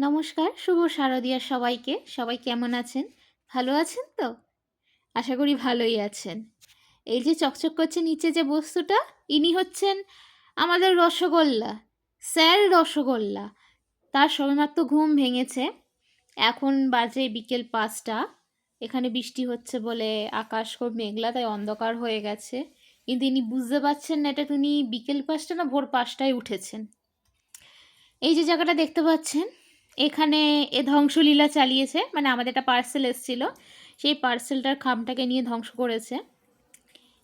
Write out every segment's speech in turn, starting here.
নমস্কার, শুভ শারদিয়া সবাইকে। সবাই কেমন আছেন? ভালো আছেন তো? আশা করি ভালোই আছেন। এই যে চকচক করছে নিচে যে বস্তুটা, ইনি হচ্ছেন আমাদের রসগোল্লা, স্যার রসগোল্লা। তার সবেমাত্র ঘুম ভেঙেছে। এখন বাজে বিকেল ৫টা। এখানে বৃষ্টি হচ্ছে বলে আকাশ খুব মেঘলা, তাই অন্ধকার হয়ে গেছে। কিন্তু ইনি বুঝতে পারছেন না এটা তিনি বিকেল ৫টা না ভোর ৫টায় উঠেছেন। এই যে জায়গাটা দেখতে পাচ্ছেন, এখানে এ ধ্বংসলীলা চালিয়েছে। মানে আমাদের একটা পার্সেল এসেছিল, সেই পার্সেলটার খামটাকে নিয়ে ধ্বংস করেছে।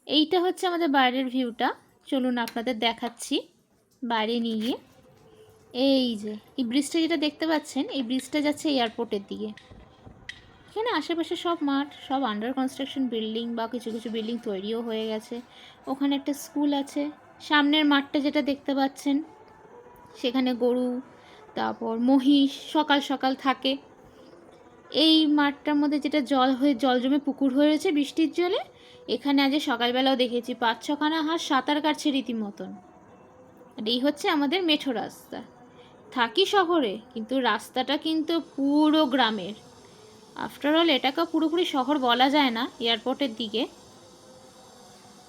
এইটা হচ্ছে আমাদের বাইরের ভিউটা। চলুন আপনাদের দেখাচ্ছি বাইরে নিয়ে গিয়ে। এই যে এই ব্রিজটা যেটা দেখতে পাচ্ছেন, এই ব্রিজটা যাচ্ছে এয়ারপোর্টের দিকে। এখানে আশেপাশে সব মাঠ, সব আন্ডার কনস্ট্রাকশন বিল্ডিং বা কিছু কিছু বিল্ডিং তৈরিও হয়ে গেছে। ওখানে একটা স্কুল আছে। সামনের মাঠটা যেটা দেখতে পাচ্ছেন, সেখানে গরু, তারপর মহিষ সকাল সকাল থাকে। এই মাঠটার মধ্যে যেটা জল জমে পুকুর হয়েছে বৃষ্টির জলে, এখানে আজ সকালবেলাও দেখেছি ৫-৬খানা হাঁস সাঁতার কাটছে রীতিমতন। আর এই হচ্ছে আমাদের মেঠো রাস্তা। থাকি শহরে, কিন্তু রাস্তাটা কিন্তু পুরো গ্রামের। আফটার অল এটাকে পুরোপুরি শহর বলা যায় না, এয়ারপোর্টের দিকে।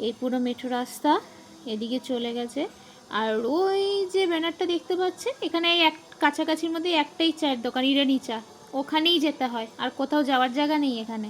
এই পুরো মেঠো রাস্তা এদিকে চলে গেছে। আর ওই যে ব্যানারটা দেখতে পাচ্ছেন, এখানে এই কাছাকাছির মধ্যে একটাই চায়ের দোকান, ইরানি চা। ওখানেই যেতে হয়, আর কোথাও যাওয়ার জায়গা নেই এখানে।